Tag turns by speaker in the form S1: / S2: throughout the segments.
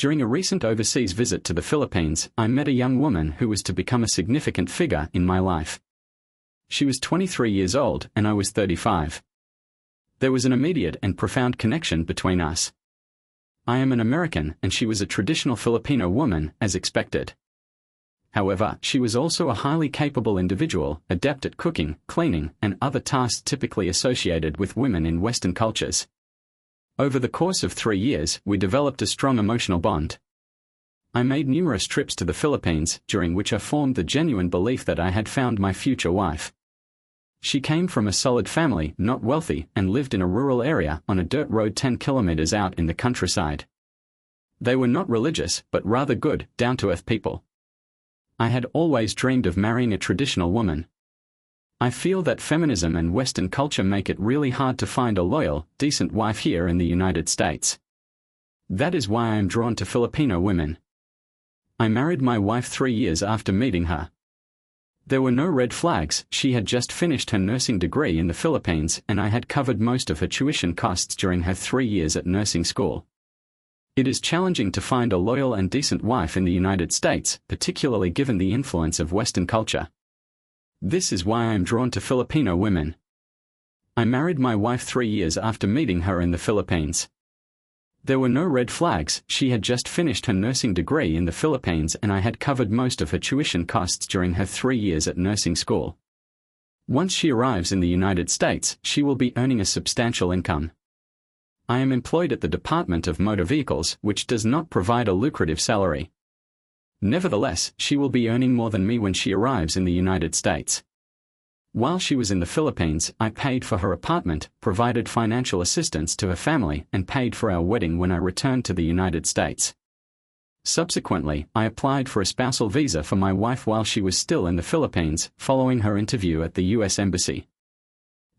S1: During a recent overseas visit to the Philippines, I met a young woman who was to become a significant figure in my life. She was 23 years old and I was 35. There was an immediate and profound connection between us. I am an American and she was a traditional Filipino woman, as expected. However, she was also a highly capable individual, adept at cooking, cleaning, and other tasks typically associated with women in Western cultures. Over the course of 3 years, we developed a strong emotional bond. I made numerous trips to the Philippines, during which I formed the genuine belief that I had found my future wife. She came from a solid family, not wealthy, and lived in a rural area on a dirt road 10 kilometers out in the countryside. They were not religious, but rather good, down-to-earth people. I had always dreamed of marrying a traditional woman. I feel that feminism and Western culture make it really hard to find a loyal, decent wife here in the United States. That is why I am drawn to Filipino women. I married my wife 3 years after meeting her. There were no red flags. She had just finished her nursing degree in the Philippines and I had covered most of her tuition costs during her 3 years at nursing school. It is challenging to find a loyal and decent wife in the United States, particularly given the influence of Western culture. This is why I am drawn to Filipino women. I married my wife 3 years after meeting her in the Philippines. There were no red flags. She had just finished her nursing degree in the Philippines and I had covered most of her tuition costs during her 3 years at nursing school. Once she arrives in the United States, she will be earning a substantial income. I am employed at the Department of Motor Vehicles, which does not provide a lucrative salary. Nevertheless, she will be earning more than me when she arrives in the United States. While she was in the Philippines, I paid for her apartment, provided financial assistance to her family, and paid for our wedding when I returned to the United States. Subsequently, I applied for a spousal visa for my wife while she was still in the Philippines, following her interview at the U.S. Embassy.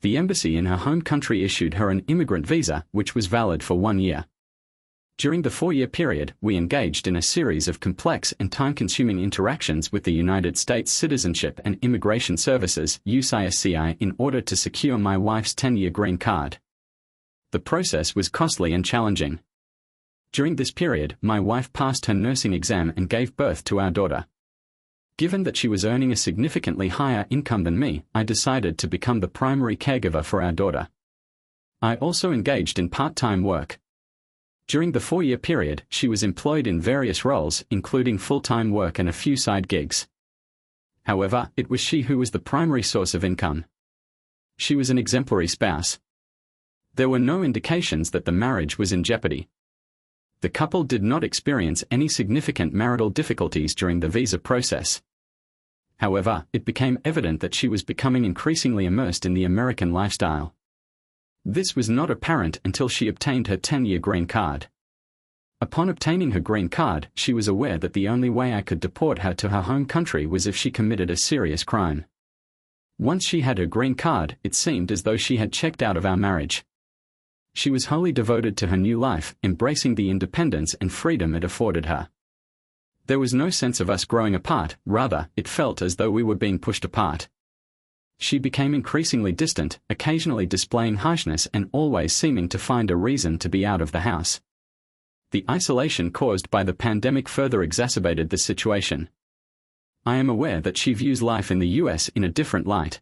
S1: The embassy in her home country issued her an immigrant visa, which was valid for 1 year. During the 4-year period, we engaged in a series of complex and time-consuming interactions with the United States Citizenship and Immigration Services (USCIS) in order to secure my wife's 10-year green card. The process was costly and challenging. During this period, my wife passed her nursing exam and gave birth to our daughter. Given that she was earning a significantly higher income than me, I decided to become the primary caregiver for our daughter. I also engaged in part-time work. During the 4-year period, she was employed in various roles, including full-time work and a few side gigs. However, it was she who was the primary source of income. She was an exemplary spouse. There were no indications that the marriage was in jeopardy. The couple did not experience any significant marital difficulties during the visa process. However, it became evident that she was becoming increasingly immersed in the American lifestyle. This was not apparent until she obtained her 10-year green card. Upon obtaining her green card, she was aware that the only way I could deport her to her home country was if she committed a serious crime. Once she had her green card, it seemed as though she had checked out of our marriage. She was wholly devoted to her new life, embracing the independence and freedom it afforded her. There was no sense of us growing apart, rather, it felt as though we were being pushed apart. She became increasingly distant, occasionally displaying harshness and always seeming to find a reason to be out of the house. The isolation caused by the pandemic further exacerbated the situation. I am aware that she views life in the US in a different light.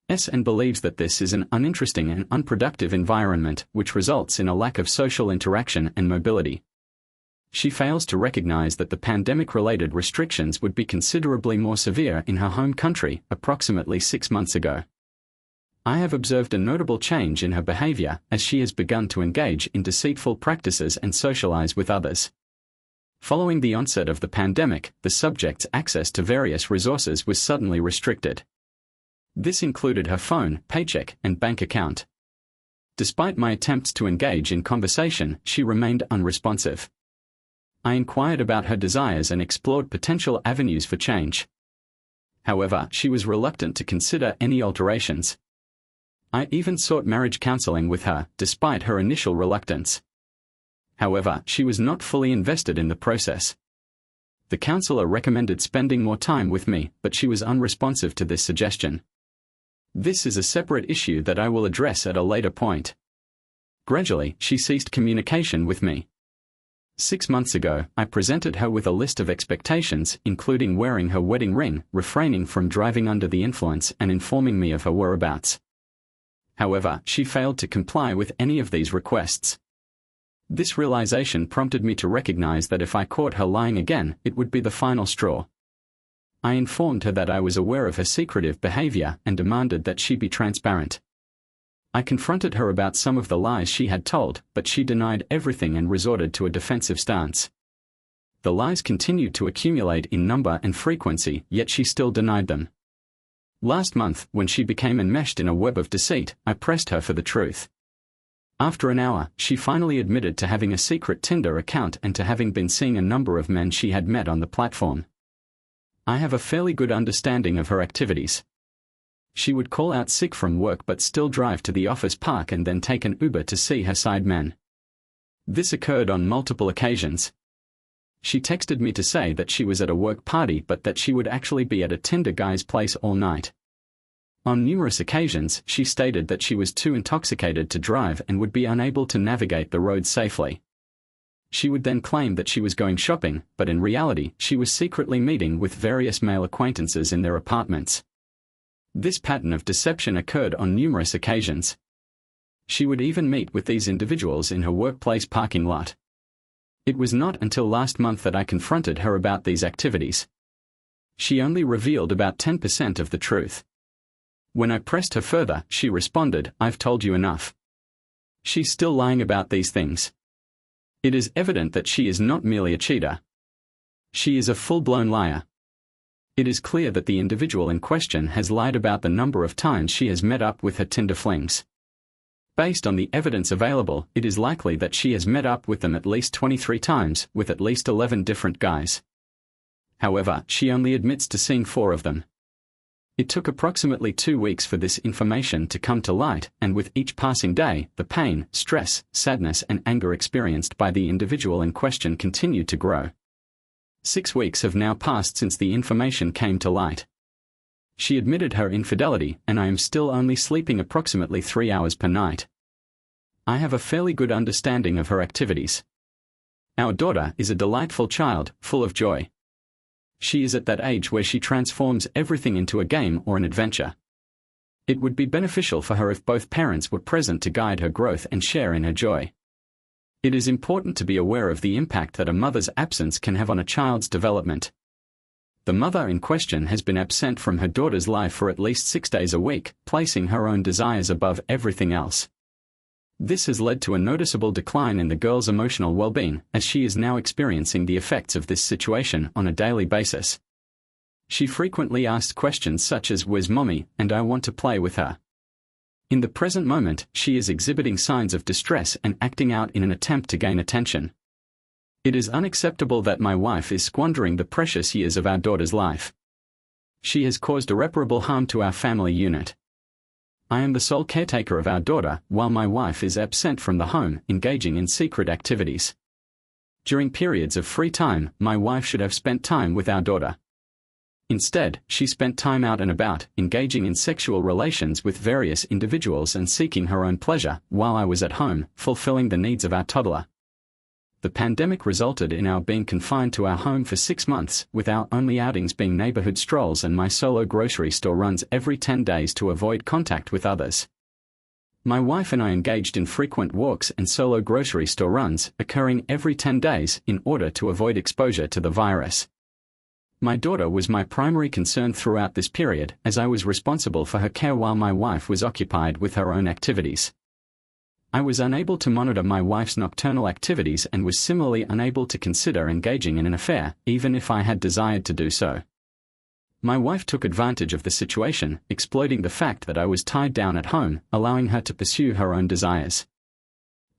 S1: And believes that this is an uninteresting and unproductive environment, which results in a lack of social interaction and mobility. She fails to recognize that the pandemic-related restrictions would be considerably more severe in her home country, approximately 6 months ago. I have observed a notable change in her behavior as she has begun to engage in deceitful practices and socialize with others. Following the onset of the pandemic, the subject's access to various resources was suddenly restricted. This included her phone, paycheck, and bank account. Despite my attempts to engage in conversation, she remained unresponsive. I inquired about her desires and explored potential avenues for change. However, she was reluctant to consider any alterations. I even sought marriage counseling with her, despite her initial reluctance. However, she was not fully invested in the process. The counselor recommended spending more time with me, but she was unresponsive to this suggestion. This is a separate issue that I will address at a later point. Gradually, she ceased communication with me. 6 months ago, I presented her with a list of expectations, including wearing her wedding ring, refraining from driving under the influence, and informing me of her whereabouts. However, she failed to comply with any of these requests. This realization prompted me to recognize that if I caught her lying again, it would be the final straw. I informed her that I was aware of her secretive behavior and demanded that she be transparent. I confronted her about some of the lies she had told, but she denied everything and resorted to a defensive stance. The lies continued to accumulate in number and frequency, yet she still denied them. Last month, when she became enmeshed in a web of deceit, I pressed her for the truth. After an hour, she finally admitted to having a secret Tinder account and to having been seeing a number of men she had met on the platform. I have a fairly good understanding of her activities. She would call out sick from work but still drive to the office park and then take an Uber to see her side men. This occurred on multiple occasions. She texted me to say that she was at a work party but that she would actually be at a Tinder guy's place all night. On numerous occasions, she stated that she was too intoxicated to drive and would be unable to navigate the roads safely. She would then claim that she was going shopping, but in reality, she was secretly meeting with various male acquaintances in their apartments. This pattern of deception occurred on numerous occasions. She would even meet with these individuals in her workplace parking lot. It was not until last month that I confronted her about these activities. She only revealed about 10% of the truth. When I pressed her further, she responded, "I've told you enough." She's still lying about these things. It is evident that she is not merely a cheater. She is a full-blown liar. It is clear that the individual in question has lied about the number of times she has met up with her Tinder flings. Based on the evidence available, it is likely that she has met up with them at least 23 times, with at least 11 different guys. However, she only admits to seeing 4 of them. It took approximately 2 weeks for this information to come to light, and with each passing day, the pain, stress, sadness and anger experienced by the individual in question continued to grow. 6 weeks have now passed since the information came to light. She admitted her infidelity, and I am still only sleeping approximately 3 hours per night. I have a fairly good understanding of her activities. Our daughter is a delightful child, full of joy. She is at that age where she transforms everything into a game or an adventure. It would be beneficial for her if both parents were present to guide her growth and share in her joy. It is important to be aware of the impact that a mother's absence can have on a child's development. The mother in question has been absent from her daughter's life for at least 6 days a week, placing her own desires above everything else. This has led to a noticeable decline in the girl's emotional well-being, as she is now experiencing the effects of this situation on a daily basis. She frequently asks questions such as, "Where's mommy?" and "I want to play with her." In the present moment, she is exhibiting signs of distress and acting out in an attempt to gain attention. It is unacceptable that my wife is squandering the precious years of our daughter's life. She has caused irreparable harm to our family unit. I am the sole caretaker of our daughter, while my wife is absent from the home, engaging in secret activities. During periods of free time, my wife should have spent time with our daughter. Instead, she spent time out and about, engaging in sexual relations with various individuals and seeking her own pleasure, while I was at home, fulfilling the needs of our toddler. The pandemic resulted in our being confined to our home for 6 months, with our only outings being neighborhood strolls and my solo grocery store runs every 10 days to avoid contact with others. My wife and I engaged in frequent walks and solo grocery store runs, occurring every 10 days, in order to avoid exposure to the virus. My daughter was my primary concern throughout this period, as I was responsible for her care while my wife was occupied with her own activities. I was unable to monitor my wife's nocturnal activities and was similarly unable to consider engaging in an affair, even if I had desired to do so. My wife took advantage of the situation, exploiting the fact that I was tied down at home, allowing her to pursue her own desires.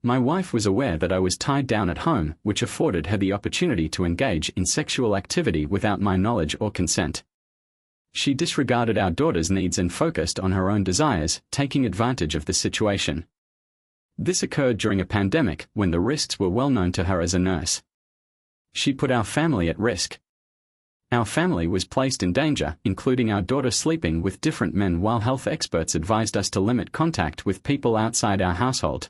S1: My wife was aware that I was tied down at home, which afforded her the opportunity to engage in sexual activity without my knowledge or consent. She disregarded our daughter's needs and focused on her own desires, taking advantage of the situation. This occurred during a pandemic, when the risks were well known to her as a nurse. She put our family at risk. Our family was placed in danger, including our daughter sleeping with different men while health experts advised us to limit contact with people outside our household.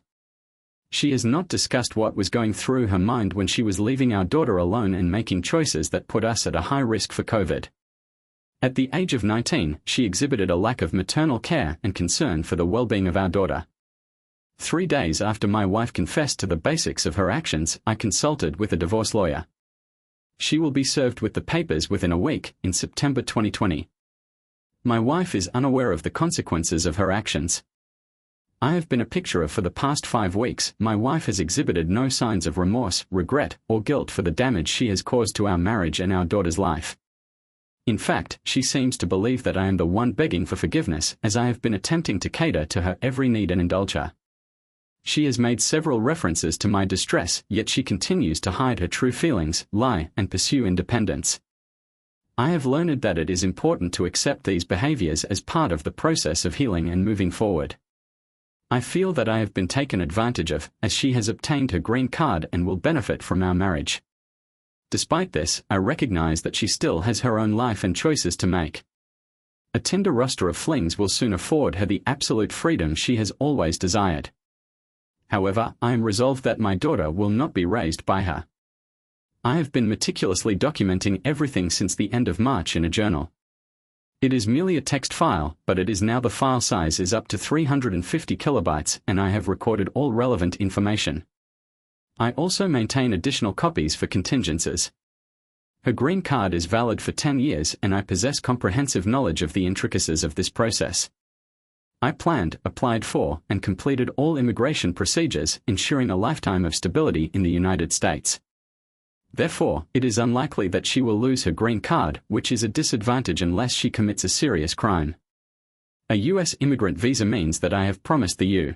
S1: She has not discussed what was going through her mind when she was leaving our daughter alone and making choices that put us at a high risk for COVID. At the age of 19, she exhibited a lack of maternal care and concern for the well-being of our daughter. 3 days after my wife confessed to the basics of her actions, I consulted with a divorce lawyer. She will be served with the papers within a week, in September 2020. My wife is unaware of the consequences of her actions. I have been a picture of for the past 5 weeks. My wife has exhibited no signs of remorse, regret, or guilt for the damage she has caused to our marriage and our daughter's life. In fact, she seems to believe that I am the one begging for forgiveness, as I have been attempting to cater to her every need and indulge her. She has made several references to my distress, yet she continues to hide her true feelings, lie, and pursue independence. I have learned that it is important to accept these behaviors as part of the process of healing and moving forward. I feel that I have been taken advantage of, as she has obtained her green card and will benefit from our marriage. Despite this, I recognize that she still has her own life and choices to make. A Tinder roster of flings will soon afford her the absolute freedom she has always desired. However, I am resolved that my daughter will not be raised by her. I have been meticulously documenting everything since the end of March in a journal. It is merely a text file, but it is now the file size is up to 350 kilobytes, and I have recorded all relevant information. I also maintain additional copies for contingencies. Her green card is valid for 10 years, and I possess comprehensive knowledge of the intricacies of this process. I planned, applied for, and completed all immigration procedures, ensuring a lifetime of stability in the United States. Therefore, it is unlikely that she will lose her green card, which is a disadvantage unless she commits a serious crime. A U.S. immigrant visa means that I have promised the U.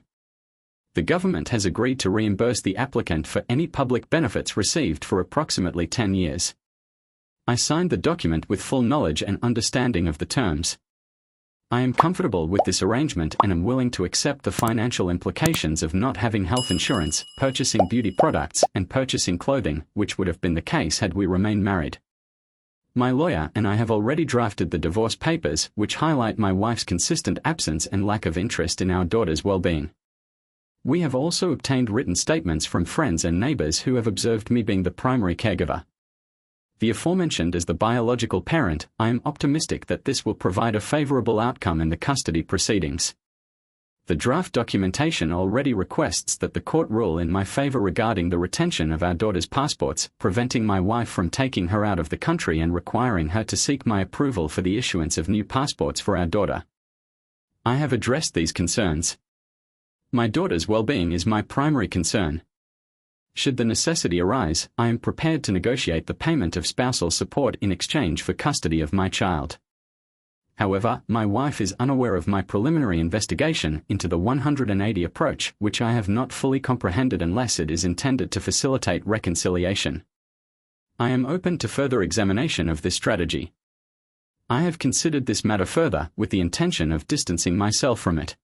S1: The government has agreed to reimburse the applicant for any public benefits received for approximately 10 years. I signed the document with full knowledge and understanding of the terms. I am comfortable with this arrangement and am willing to accept the financial implications of not having health insurance, purchasing beauty products, and purchasing clothing, which would have been the case had we remained married. My lawyer and I have already drafted the divorce papers, which highlight my wife's consistent absence and lack of interest in our daughter's well-being. We have also obtained written statements from friends and neighbors who have observed me being the primary caregiver. The aforementioned as the biological parent, I am optimistic that this will provide a favorable outcome in the custody proceedings. The draft documentation already requests that the court rule in my favor regarding the retention of our daughter's passports, preventing my wife from taking her out of the country and requiring her to seek my approval for the issuance of new passports for our daughter. I have addressed these concerns. My daughter's well-being is my primary concern. Should the necessity arise, I am prepared to negotiate the payment of spousal support in exchange for custody of my child. However, my wife is unaware of my preliminary investigation into the 180 approach, which I have not fully comprehended unless it is intended to facilitate reconciliation. I am open to further examination of this strategy. I have considered this matter further, with the intention of distancing myself from it.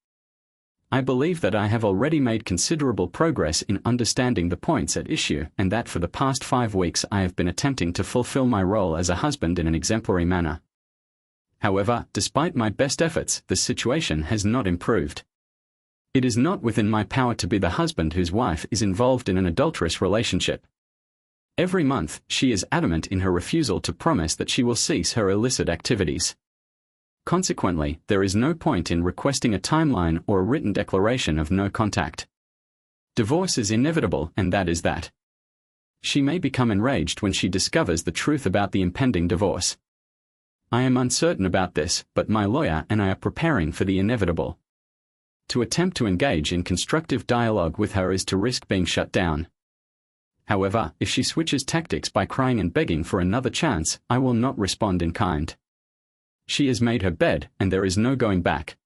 S1: I believe that I have already made considerable progress in understanding the points at issue, and that for the past 5 weeks I have been attempting to fulfill my role as a husband in an exemplary manner. However, despite my best efforts, the situation has not improved. It is not within my power to be the husband whose wife is involved in an adulterous relationship. Every month, she is adamant in her refusal to promise that she will cease her illicit activities. Consequently, there is no point in requesting a timeline or a written declaration of no contact. Divorce is inevitable, and that is that. She may become enraged when she discovers the truth about the impending divorce. I am uncertain about this, but my lawyer and I are preparing for the inevitable. To attempt to engage in constructive dialogue with her is to risk being shut down. However, if she switches tactics by crying and begging for another chance, I will not respond in kind. She has made her bed, and there is no going back.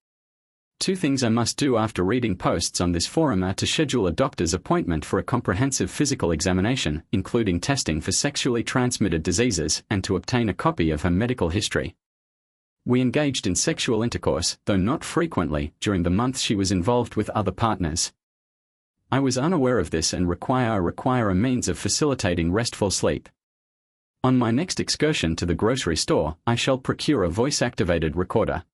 S1: 2 things I must do after reading posts on this forum are to schedule a doctor's appointment for a comprehensive physical examination, including testing for sexually transmitted diseases, and to obtain a copy of her medical history. We engaged in sexual intercourse, though not frequently, during the months she was involved with other partners. I was unaware of this and require a means of facilitating restful sleep. On my next excursion to the grocery store, I shall procure a voice-activated recorder.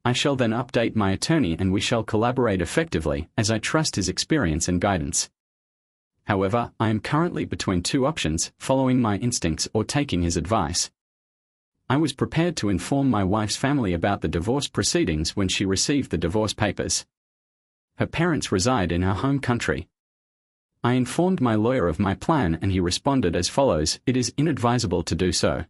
S1: I shall then update my attorney and we shall collaborate effectively, as I trust his experience and guidance. However, I am currently between two options, following my instincts or taking his advice. I was prepared to inform my wife's family about the divorce proceedings when she received the divorce papers. Her parents reside in her home country. I informed my lawyer of my plan and he responded as follows: "It is inadvisable to do so.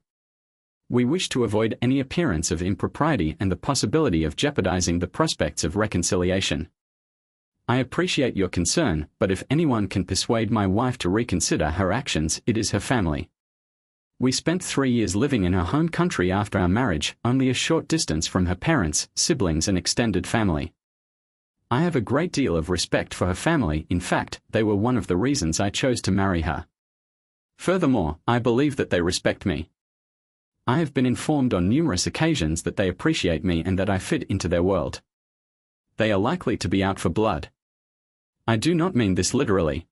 S1: We wish to avoid any appearance of impropriety and the possibility of jeopardizing the prospects of reconciliation. I appreciate your concern, but if anyone can persuade my wife to reconsider her actions, it is her family. We spent 3 years living in her home country after our marriage, only a short distance from her parents, siblings and extended family. I have a great deal of respect for her family. In fact, they were one of the reasons I chose to marry her. Furthermore, I believe that they respect me. I have been informed on numerous occasions that they appreciate me and that I fit into their world. They are likely to be out for blood. I do not mean this literally.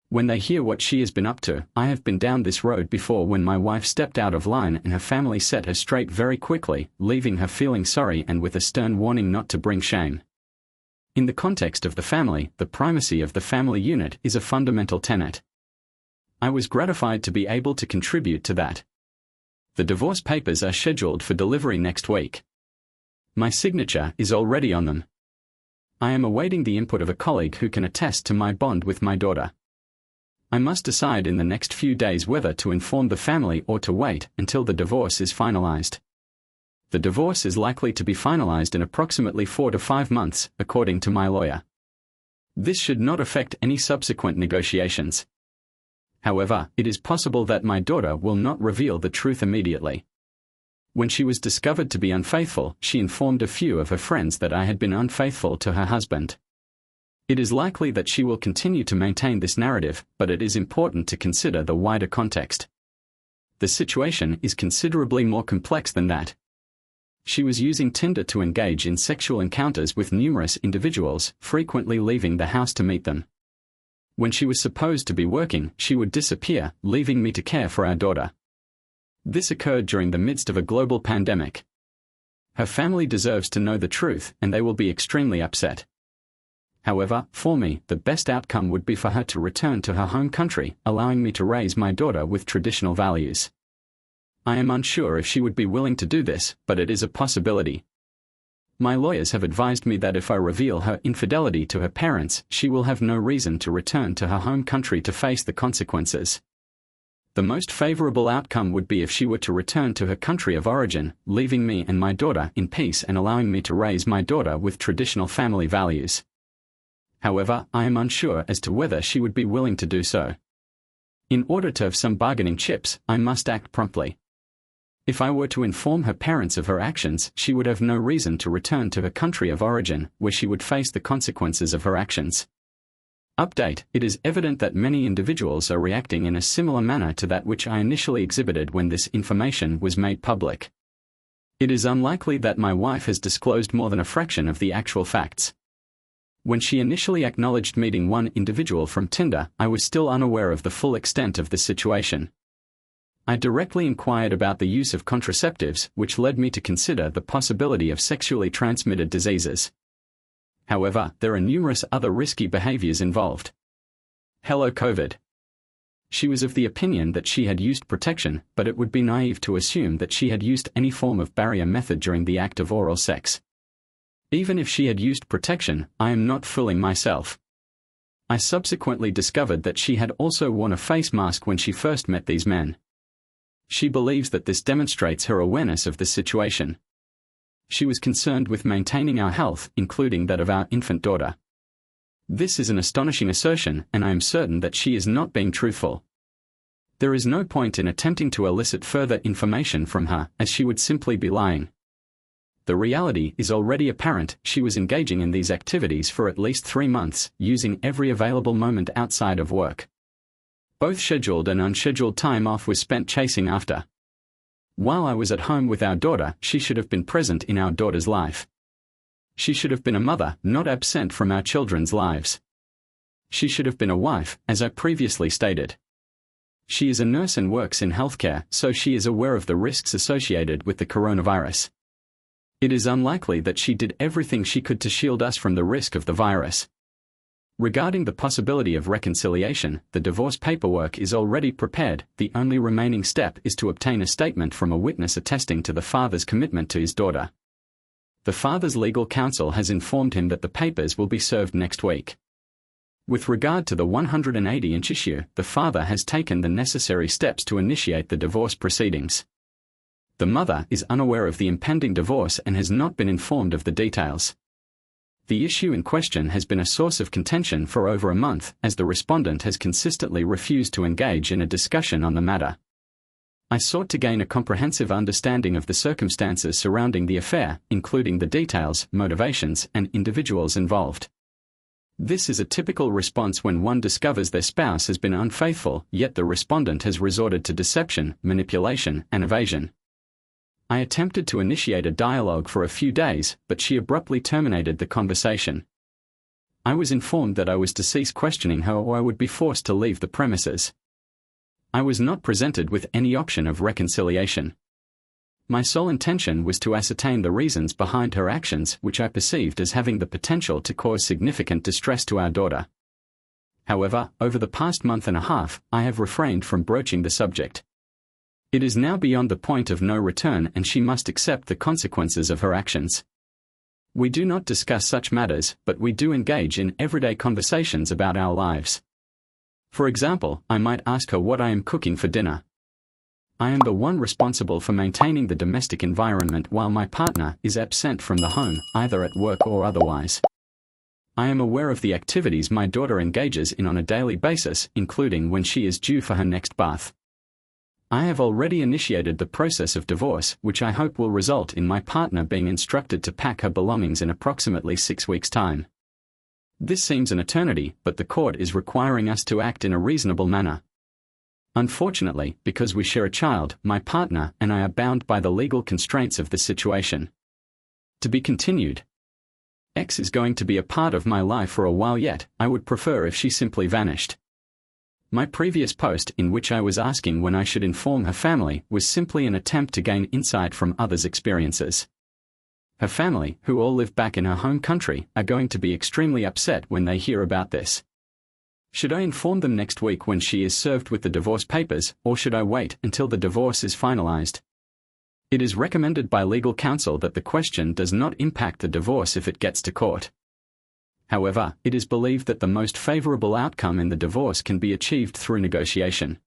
S1: When they hear what she has been up to, I have been down this road before when my wife stepped out of line and her family set her straight very quickly, leaving her feeling sorry and with a stern warning not to bring shame. In the context of the family, the primacy of the family unit is a fundamental tenet. I was gratified to be able to contribute to that. The divorce papers are scheduled for delivery next week. My signature is already on them. I am awaiting the input of a colleague who can attest to my bond with my daughter. I must decide in the next few days whether to inform the family or to wait until the divorce is finalized. The divorce is likely to be finalized in approximately 4 to 5 months, according to my lawyer. This should not affect any subsequent negotiations. However, it is possible that my daughter will not reveal the truth immediately. When she was discovered to be unfaithful, she informed a few of her friends that I had been unfaithful to her husband. It is likely that she will continue to maintain this narrative, but it is important to consider the wider context. The situation is considerably more complex than that. She was using Tinder to engage in sexual encounters with numerous individuals, frequently leaving the house to meet them. When she was supposed to be working, she would disappear, leaving me to care for our daughter. This occurred during the midst of a global pandemic. Her family deserves to know the truth, and they will be extremely upset. However, for me, the best outcome would be for her to return to her home country, allowing me to raise my daughter with traditional values. I am unsure if she would be willing to do this, but it is a possibility. My lawyers have advised me that if I reveal her infidelity to her parents, she will have no reason to return to her home country to face the consequences. The most favorable outcome would be if she were to return to her country of origin, leaving me and my daughter in peace and allowing me to raise my daughter with traditional family values. However, I am unsure as to whether she would be willing to do so. In order to have some bargaining chips, I must act promptly. If I were to inform her parents of her actions, she would have no reason to return to her country of origin, where she would face the consequences of her actions. Update: it is evident that many individuals are reacting in a similar manner to that which I initially exhibited when this information was made public. It is unlikely that my wife has disclosed more than a fraction of the actual facts. When she initially acknowledged meeting one individual from Tinder, I was still unaware of the full extent of the situation. I directly inquired about the use of contraceptives, which led me to consider the possibility of sexually transmitted diseases. However, there are numerous other risky behaviors involved. Hello COVID. She was of the opinion that she had used protection, but it would be naive to assume that she had used any form of barrier method during the act of oral sex. Even if she had used protection, I am not fooling myself. I subsequently discovered that she had also worn a face mask when she first met these men. She believes that this demonstrates her awareness of the situation. She was concerned with maintaining our health, including that of our infant daughter. This is an astonishing assertion, and I am certain that she is not being truthful. There is no point in attempting to elicit further information from her, as she would simply be lying. The reality is already apparent: she was engaging in these activities for at least 3 months, using every available moment outside of work. Both scheduled and unscheduled time off was spent chasing after. While I was at home with our daughter, she should have been present in our daughter's life. She should have been a mother, not absent from our children's lives. She should have been a wife, as I previously stated. She is a nurse and works in healthcare, so she is aware of the risks associated with the coronavirus. It is unlikely that she did everything she could to shield us from the risk of the virus. Regarding the possibility of reconciliation, the divorce paperwork is already prepared. The only remaining step is to obtain a statement from a witness attesting to the father's commitment to his daughter. The father's legal counsel has informed him that the papers will be served next week. With regard to the 180-inch issue, the father has taken the necessary steps to initiate the divorce proceedings. The mother is unaware of the impending divorce and has not been informed of the details. The issue in question has been a source of contention for over a month, as the respondent has consistently refused to engage in a discussion on the matter. I sought to gain a comprehensive understanding of the circumstances surrounding the affair, including the details, motivations, and individuals involved. This is a typical response when one discovers their spouse has been unfaithful, yet the respondent has resorted to deception, manipulation, and evasion. I attempted to initiate a dialogue for a few days, but she abruptly terminated the conversation. I was informed that I was to cease questioning her or I would be forced to leave the premises. I was not presented with any option of reconciliation. My sole intention was to ascertain the reasons behind her actions, which I perceived as having the potential to cause significant distress to our daughter. However, over the past month and a half, I have refrained from broaching the subject. It is now beyond the point of no return and she must accept the consequences of her actions. We do not discuss such matters, but we do engage in everyday conversations about our lives. For example, I might ask her what I am cooking for dinner. I am the one responsible for maintaining the domestic environment while my partner is absent from the home, either at work or otherwise. I am aware of the activities my daughter engages in on a daily basis, including when she is due for her next bath. I have already initiated the process of divorce, which I hope will result in my partner being instructed to pack her belongings in approximately 6 weeks' time. This seems an eternity, but the court is requiring us to act in a reasonable manner. Unfortunately, because we share a child, my partner and I are bound by the legal constraints of this situation. To be continued. X is going to be a part of my life for a while yet. I would prefer if she simply vanished. My previous post, in which I was asking when I should inform her family, was simply an attempt to gain insight from others' experiences. Her family, who all live back in her home country, are going to be extremely upset when they hear about this. Should I inform them next week when she is served with the divorce papers, or should I wait until the divorce is finalized? It is recommended by legal counsel that the question does not impact the divorce if it gets to court. However, it is believed that the most favorable outcome in the divorce can be achieved through negotiation.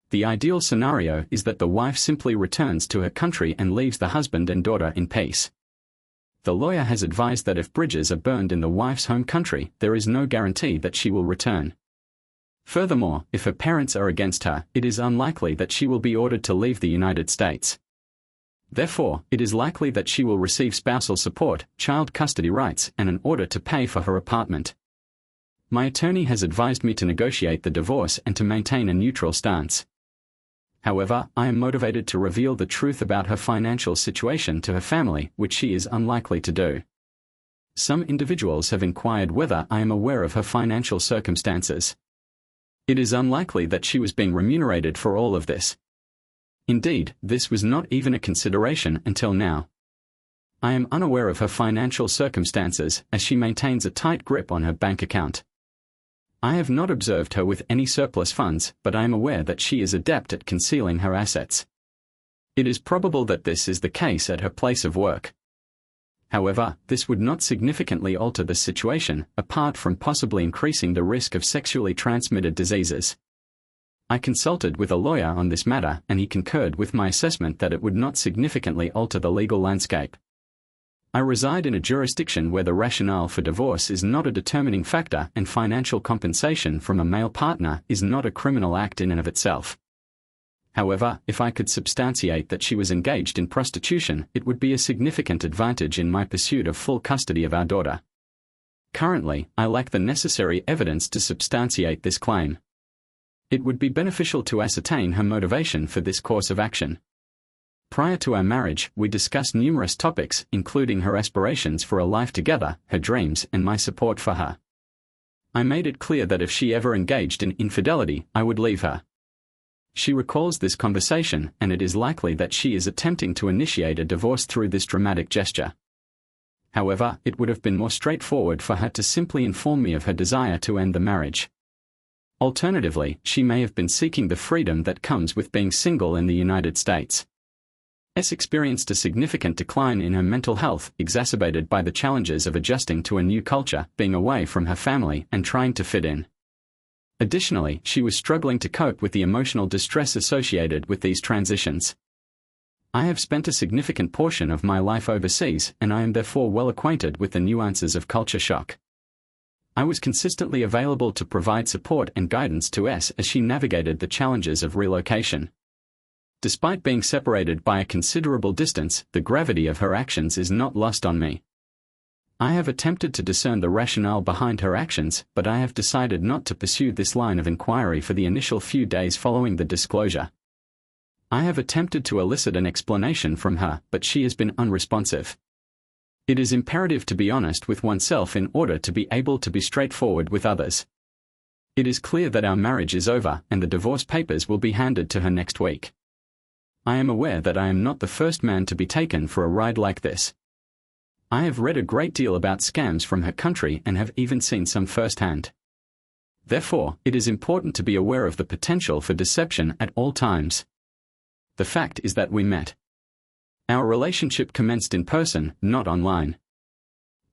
S1: The ideal scenario is that the wife simply returns to her country and leaves the husband and daughter in peace. The lawyer has advised that if bridges are burned in the wife's home country, there is no guarantee that she will return. Furthermore, if her parents are against her, it is unlikely that she will be ordered to leave the United States. Therefore, it is likely that she will receive spousal support, child custody rights, and an order to pay for her apartment. My attorney has advised me to negotiate the divorce and to maintain a neutral stance. However, I am motivated to reveal the truth about her financial situation to her family, which she is unlikely to do. Some individuals have inquired whether I am aware of her financial circumstances. It is unlikely that she was being remunerated for all of this. Indeed, this was not even a consideration until now. I am unaware of her financial circumstances, as she maintains a tight grip on her bank account. I have not observed her with any surplus funds, but I am aware that she is adept at concealing her assets. It is probable that this is the case at her place of work. However, this would not significantly alter the situation, apart from possibly increasing the risk of sexually transmitted diseases. I consulted with a lawyer on this matter, and he concurred with my assessment that it would not significantly alter the legal landscape. I reside in a jurisdiction where the rationale for divorce is not a determining factor, and financial compensation from a male partner is not a criminal act in and of itself. However, if I could substantiate that she was engaged in prostitution, it would be a significant advantage in my pursuit of full custody of our daughter. Currently, I lack the necessary evidence to substantiate this claim. It would be beneficial to ascertain her motivation for this course of action. Prior to our marriage, we discussed numerous topics, including her aspirations for a life together, her dreams, and my support for her. I made it clear that if she ever engaged in infidelity, I would leave her. She recalls this conversation, and it is likely that she is attempting to initiate a divorce through this dramatic gesture. However, it would have been more straightforward for her to simply inform me of her desire to end the marriage. Alternatively, she may have been seeking the freedom that comes with being single in the United States. S experienced a significant decline in her mental health, exacerbated by the challenges of adjusting to a new culture, being away from her family, and trying to fit in. Additionally, she was struggling to cope with the emotional distress associated with these transitions. I have spent a significant portion of my life overseas, and I am therefore well acquainted with the nuances of culture shock. I was consistently available to provide support and guidance to S as she navigated the challenges of relocation. Despite being separated by a considerable distance, the gravity of her actions is not lost on me. I have attempted to discern the rationale behind her actions, but I have decided not to pursue this line of inquiry for the initial few days following the disclosure. I have attempted to elicit an explanation from her, but she has been unresponsive. It is imperative to be honest with oneself in order to be able to be straightforward with others. It is clear that our marriage is over, and the divorce papers will be handed to her next week. I am aware that I am not the first man to be taken for a ride like this. I have read a great deal about scams from her country and have even seen some firsthand. Therefore, it is important to be aware of the potential for deception at all times. The fact is that we met. Our relationship commenced in person, not online.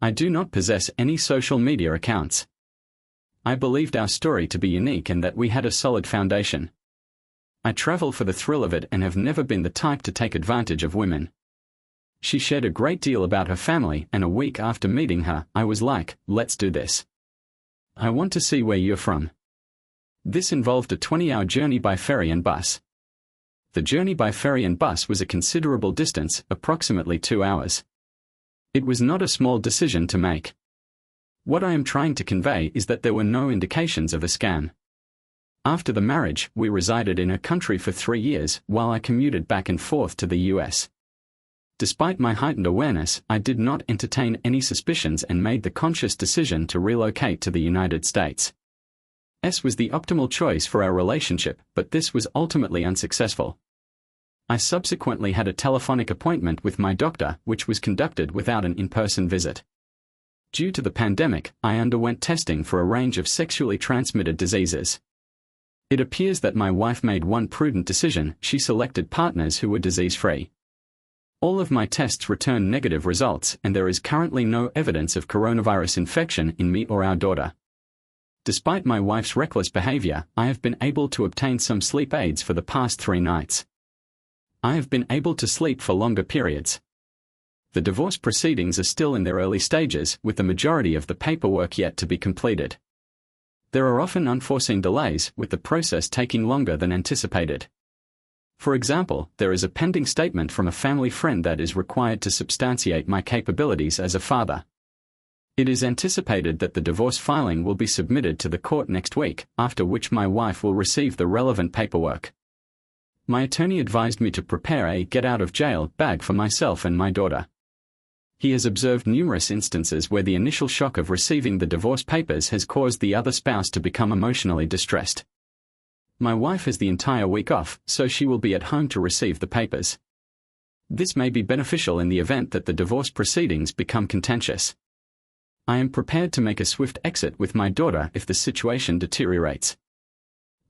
S1: I do not possess any social media accounts. I believed our story to be unique and that we had a solid foundation. I travel for the thrill of it and have never been the type to take advantage of women. She shared a great deal about her family, and a week after meeting her, I was like, let's do this. I want to see where you're from. This involved a 20-hour journey by ferry and bus. The journey by ferry and bus was a considerable distance, approximately 2 hours. It was not a small decision to make. What I am trying to convey is that there were no indications of a scam. After the marriage, we resided in her country for 3 years, while I commuted back and forth to the US. Despite my heightened awareness, I did not entertain any suspicions and made the conscious decision to relocate to the United States. S was the optimal choice for our relationship, but this was ultimately unsuccessful. I subsequently had a telephonic appointment with my doctor, which was conducted without an in-person visit. Due to the pandemic, I underwent testing for a range of sexually transmitted diseases. It appears that my wife made one prudent decision: she selected partners who were disease-free. All of my tests returned negative results, and there is currently no evidence of coronavirus infection in me or our daughter. Despite my wife's reckless behavior, I have been able to obtain some sleep aids for the past 3 nights. I have been able to sleep for longer periods. The divorce proceedings are still in their early stages, with the majority of the paperwork yet to be completed. There are often unforeseen delays, with the process taking longer than anticipated. For example, there is a pending statement from a family friend that is required to substantiate my capabilities as a father. It is anticipated that the divorce filing will be submitted to the court next week, after which my wife will receive the relevant paperwork. My attorney advised me to prepare a get-out-of-jail bag for myself and my daughter. He has observed numerous instances where the initial shock of receiving the divorce papers has caused the other spouse to become emotionally distressed. My wife has the entire week off, so she will be at home to receive the papers. This may be beneficial in the event that the divorce proceedings become contentious. I am prepared to make a swift exit with my daughter if the situation deteriorates.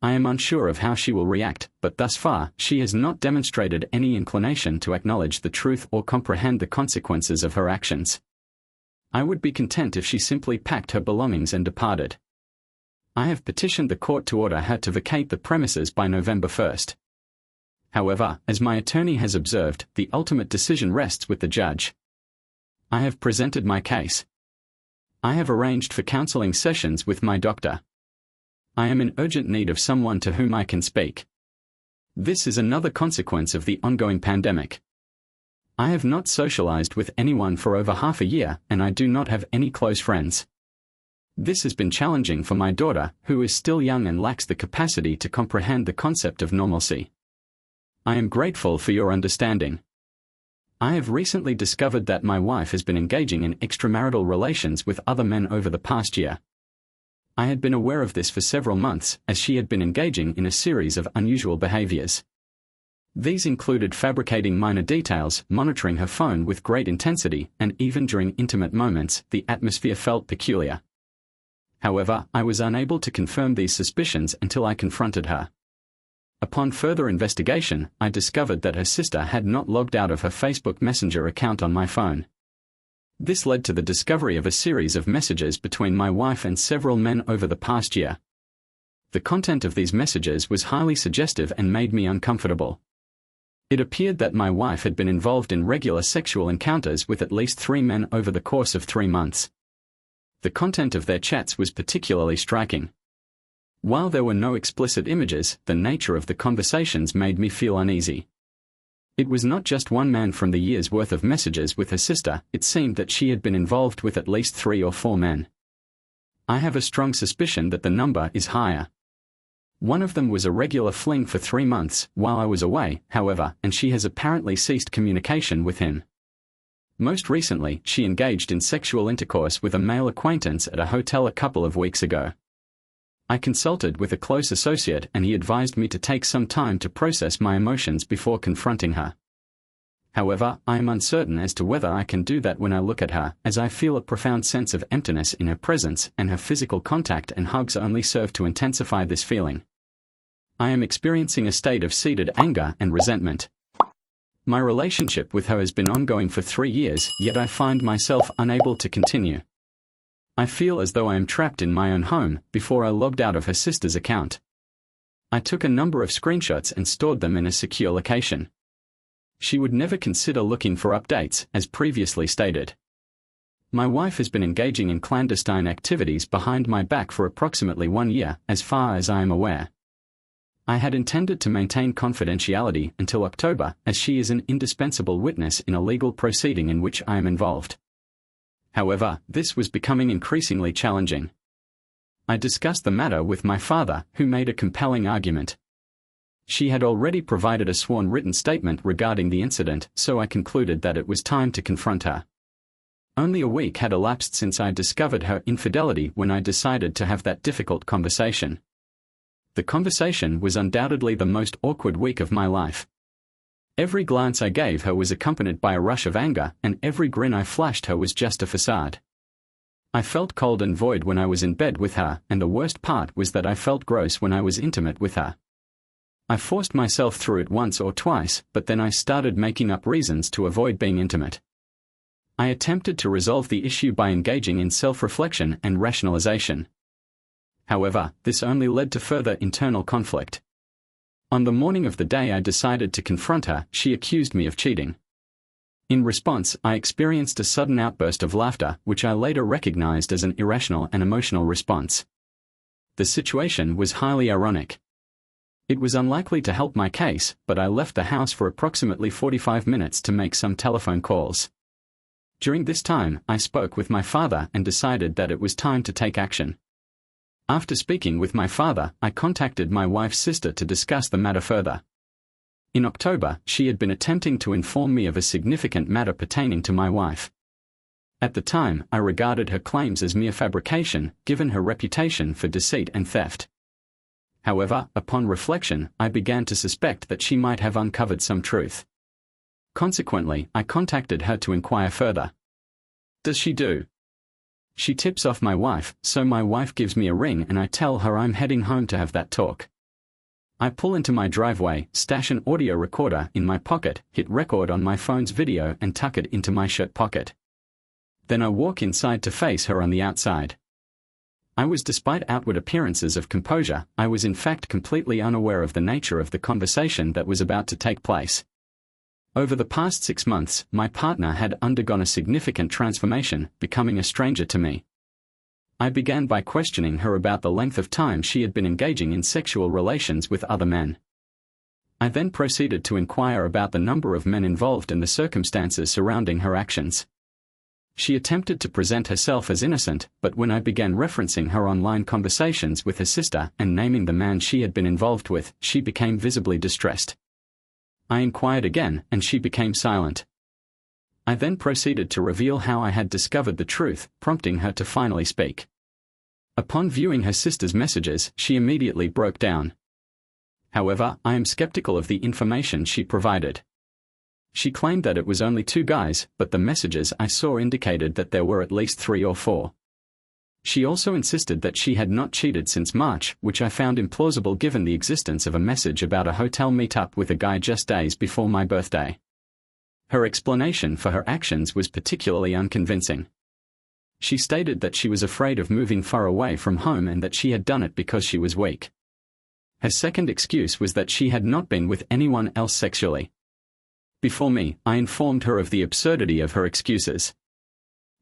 S1: I am unsure of how she will react, but thus far, she has not demonstrated any inclination to acknowledge the truth or comprehend the consequences of her actions. I would be content if she simply packed her belongings and departed. I have petitioned the court to order her to vacate the premises by November 1st. However, as my attorney has observed, the ultimate decision rests with the judge. I have presented my case. I have arranged for counseling sessions with my doctor. I am in urgent need of someone to whom I can speak. This is another consequence of the ongoing pandemic. I have not socialized with anyone for over half a year, and I do not have any close friends. This has been challenging for my daughter, who is still young and lacks the capacity to comprehend the concept of normalcy. I am grateful for your understanding. I have recently discovered that my wife has been engaging in extramarital relations with other men over the past year. I had been aware of this for several months, as she had been engaging in a series of unusual behaviors. These included fabricating minor details, monitoring her phone with great intensity, and even during intimate moments, the atmosphere felt peculiar. However, I was unable to confirm these suspicions until I confronted her. Upon further investigation, I discovered that her sister had not logged out of her Facebook Messenger account on my phone. This led to the discovery of a series of messages between my wife and several men over the past year. The content of these messages was highly suggestive and made me uncomfortable. It appeared that my wife had been involved in regular sexual encounters with at least 3 men over the course of 3 months. The content of their chats was particularly striking. While there were no explicit images, the nature of the conversations made me feel uneasy. It was not just one man. From the year's worth of messages with her sister, it seemed that she had been involved with at least 3 or 4 men. I have a strong suspicion that the number is higher. One of them was a regular fling for 3 months, while I was away, however, and she has apparently ceased communication with him. Most recently, she engaged in sexual intercourse with a male acquaintance at a hotel a couple of weeks ago. I consulted with a close associate and he advised me to take some time to process my emotions before confronting her. However, I am uncertain as to whether I can do that when I look at her, as I feel a profound sense of emptiness in her presence, and her physical contact and hugs only serve to intensify this feeling. I am experiencing a state of seated anger and resentment. My relationship with her has been ongoing for 3 years, yet I find myself unable to continue. I feel as though I am trapped in my own home. Before I logged out of her sister's account, I took a number of screenshots and stored them in a secure location. She would never consider looking for updates, as previously stated. My wife has been engaging in clandestine activities behind my back for approximately 1 year, as far as I am aware. I had intended to maintain confidentiality until October, as she is an indispensable witness in a legal proceeding in which I am involved. However, this was becoming increasingly challenging. I discussed the matter with my father, who made a compelling argument. She had already provided a sworn written statement regarding the incident, so I concluded that it was time to confront her. Only a week had elapsed since I discovered her infidelity when I decided to have that difficult conversation. The conversation was undoubtedly the most awkward week of my life. Every glance I gave her was accompanied by a rush of anger, and every grin I flashed her was just a facade. I felt cold and void when I was in bed with her, and the worst part was that I felt gross when I was intimate with her. I forced myself through it once or twice, but then I started making up reasons to avoid being intimate. I attempted to resolve the issue by engaging in self-reflection and rationalization. However, this only led to further internal conflict. On the morning of the day I decided to confront her, she accused me of cheating. In response, I experienced a sudden outburst of laughter, which I later recognized as an irrational and emotional response. The situation was highly ironic. It was unlikely to help my case, but I left the house for approximately 45 minutes to make some telephone calls. During this time, I spoke with my father and decided that it was time to take action. After speaking with my father, I contacted my wife's sister to discuss the matter further. In October, she had been attempting to inform me of a significant matter pertaining to my wife. At the time, I regarded her claims as mere fabrication, given her reputation for deceit and theft. However, upon reflection, I began to suspect that she might have uncovered some truth. Consequently, I contacted her to inquire further. Does she do? She tips off my wife, so my wife gives me a ring and I tell her I'm heading home to have that talk. I pull into my driveway, stash an audio recorder in my pocket, hit record on my phone's video and tuck it into my shirt pocket. Then I walk inside to face her on the outside. Despite outward appearances of composure, I was in fact completely unaware of the nature of the conversation that was about to take place. Over the past 6 months, my partner had undergone a significant transformation, becoming a stranger to me. I began by questioning her about the length of time she had been engaging in sexual relations with other men. I then proceeded to inquire about the number of men involved and the circumstances surrounding her actions. She attempted to present herself as innocent, but when I began referencing her online conversations with her sister and naming the man she had been involved with, she became visibly distressed. I inquired again, and she became silent. I then proceeded to reveal how I had discovered the truth, prompting her to finally speak. Upon viewing her sister's messages, she immediately broke down. However, I am skeptical of the information she provided. She claimed that it was only 2 guys, but the messages I saw indicated that there were at least 3 or 4. She also insisted that she had not cheated since March, which I found implausible given the existence of a message about a hotel meetup with a guy just days before my birthday. Her explanation for her actions was particularly unconvincing. She stated that she was afraid of moving far away from home and that she had done it because she was weak. Her second excuse was that she had not been with anyone else sexually. Before me, I informed her of the absurdity of her excuses.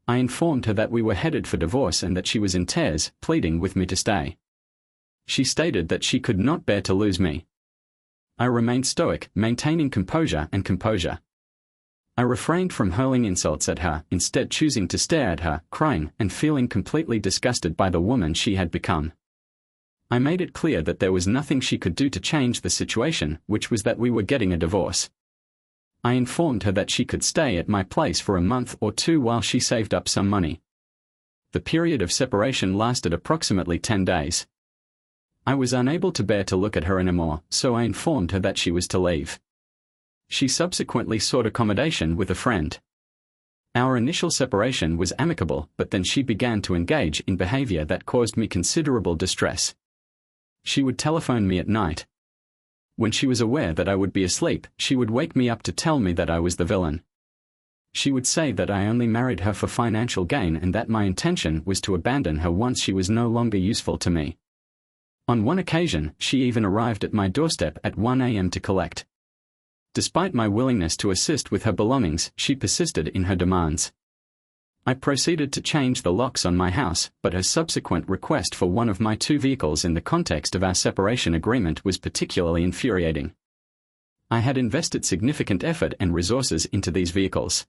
S1: I informed her that we were headed for divorce and that she was in tears, pleading with me to stay. She stated that she could not bear to lose me. I remained stoic, maintaining composure. I refrained from hurling insults at her, instead choosing to stare at her, crying, and feeling completely disgusted by the woman she had become. I made it clear that there was nothing she could do to change the situation, which was that we were getting a divorce. I informed her that she could stay at my place for a month or 2 while she saved up some money. The period of separation lasted approximately 10 days. I was unable to bear to look at her anymore, so I informed her that she was to leave. She subsequently sought accommodation with a friend. Our initial separation was amicable, but then she began to engage in behavior that caused me considerable distress. She would telephone me at night. When she was aware that I would be asleep, she would wake me up to tell me that I was the villain. She would say that I only married her for financial gain and that my intention was to abandon her once she was no longer useful to me. On one occasion, she even arrived at my doorstep at 1 a.m. to collect. Despite my willingness to assist with her belongings, she persisted in her demands. I proceeded to change the locks on my house, but her subsequent request for one of my 2 vehicles in the context of our separation agreement was particularly infuriating. I had invested significant effort and resources into these vehicles.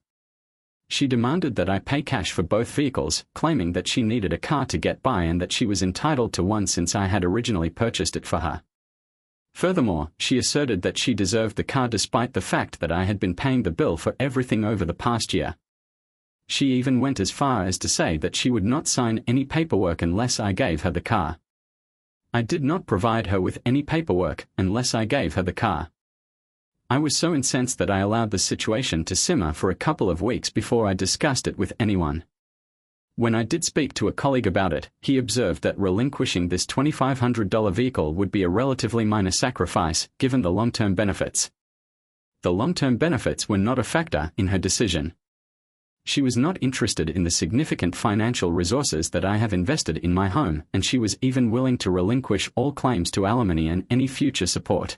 S1: She demanded that I pay cash for both vehicles, claiming that she needed a car to get by and that she was entitled to one since I had originally purchased it for her. Furthermore, she asserted that she deserved the car despite the fact that I had been paying the bill for everything over the past year. She even went as far as to say that she would not sign any paperwork unless I gave her the car. I did not provide her with any paperwork unless I gave her the car. I was so incensed that I allowed the situation to simmer for a couple of weeks before I discussed it with anyone. When I did speak to a colleague about it, he observed that relinquishing this $2,500 vehicle would be a relatively minor sacrifice, given the long-term benefits. The long-term benefits were not a factor in her decision. She was not interested in the significant financial resources that I have invested in my home, and she was even willing to relinquish all claims to alimony and any future support.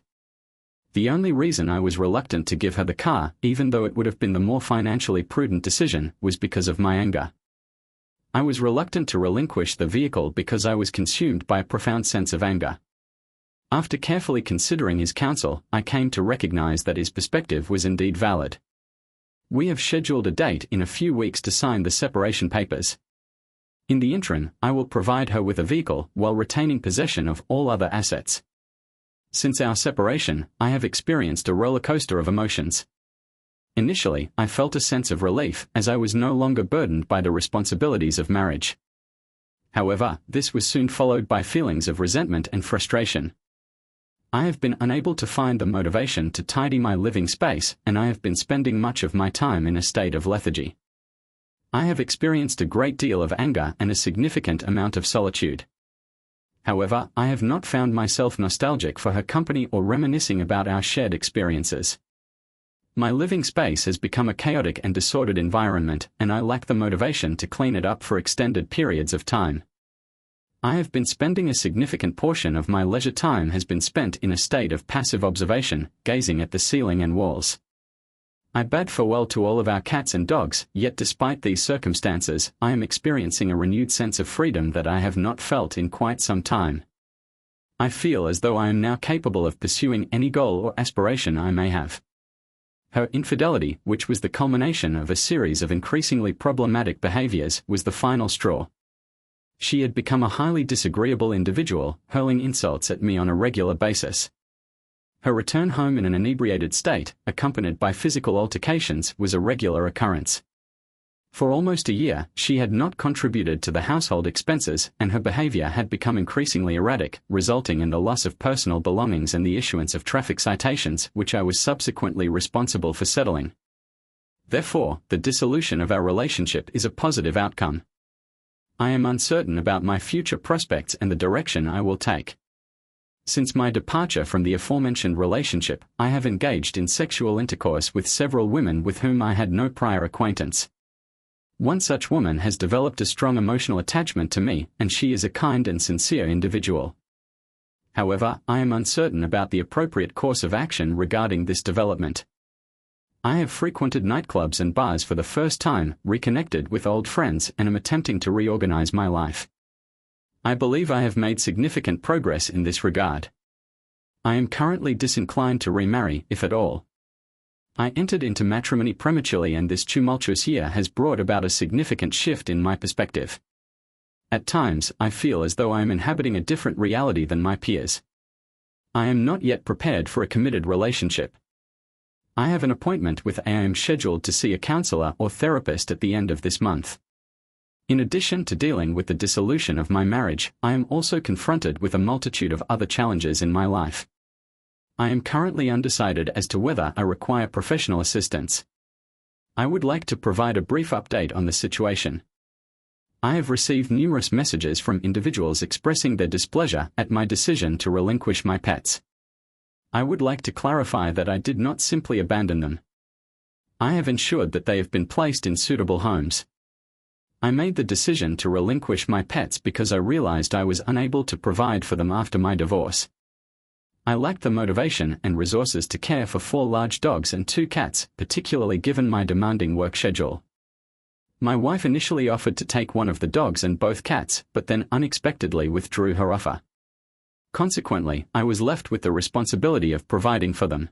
S1: The only reason I was reluctant to give her the car, even though it would have been the more financially prudent decision, was because of my anger. I was reluctant to relinquish the vehicle because I was consumed by a profound sense of anger. After carefully considering his counsel, I came to recognize that his perspective was indeed valid. We have scheduled a date in a few weeks to sign the separation papers. In the interim, I will provide her with a vehicle while retaining possession of all other assets. Since our separation, I have experienced a roller coaster of emotions. Initially, I felt a sense of relief as I was no longer burdened by the responsibilities of marriage. However, this was soon followed by feelings of resentment and frustration. I have been unable to find the motivation to tidy my living space, and I have been spending much of my time in a state of lethargy. I have experienced a great deal of anger and a significant amount of solitude. However, I have not found myself nostalgic for her company or reminiscing about our shared experiences. My living space has become a chaotic and disordered environment, and I lack the motivation to clean it up for extended periods of time. I have been spending a significant portion of my leisure time has been spent in a state of passive observation, gazing at the ceiling and walls. I bade farewell to all of our cats and dogs, yet despite these circumstances, I am experiencing a renewed sense of freedom that I have not felt in quite some time. I feel as though I am now capable of pursuing any goal or aspiration I may have. Her infidelity, which was the culmination of a series of increasingly problematic behaviors, was the final straw. She had become a highly disagreeable individual, hurling insults at me on a regular basis. Her return home in an inebriated state, accompanied by physical altercations, was a regular occurrence. For almost a year, she had not contributed to the household expenses, and her behavior had become increasingly erratic, resulting in the loss of personal belongings and the issuance of traffic citations, which I was subsequently responsible for settling. Therefore, the dissolution of our relationship is a positive outcome. I am uncertain about my future prospects and the direction I will take. Since my departure from the aforementioned relationship, I have engaged in sexual intercourse with several women with whom I had no prior acquaintance. One such woman has developed a strong emotional attachment to me, and she is a kind and sincere individual. However, I am uncertain about the appropriate course of action regarding this development. I have frequented nightclubs and bars for the first time, reconnected with old friends, and am attempting to reorganize my life. I believe I have made significant progress in this regard. I am currently disinclined to remarry, if at all. I entered into matrimony prematurely, and this tumultuous year has brought about a significant shift in my perspective. At times, I feel as though I am inhabiting a different reality than my peers. I am not yet prepared for a committed relationship. I have an appointment with I am scheduled to see a counselor or therapist at the end of this month. In addition to dealing with the dissolution of my marriage, I am also confronted with a multitude of other challenges in my life. I am currently undecided as to whether I require professional assistance. I would like to provide a brief update on the situation. I have received numerous messages from individuals expressing their displeasure at my decision to relinquish my pets. I would like to clarify that I did not simply abandon them. I have ensured that they have been placed in suitable homes. I made the decision to relinquish my pets because I realized I was unable to provide for them after my divorce. I lacked the motivation and resources to care for 4 large dogs and 2 cats, particularly given my demanding work schedule. My wife initially offered to take one of the dogs and both cats, but then unexpectedly withdrew her offer. Consequently, I was left with the responsibility of providing for them.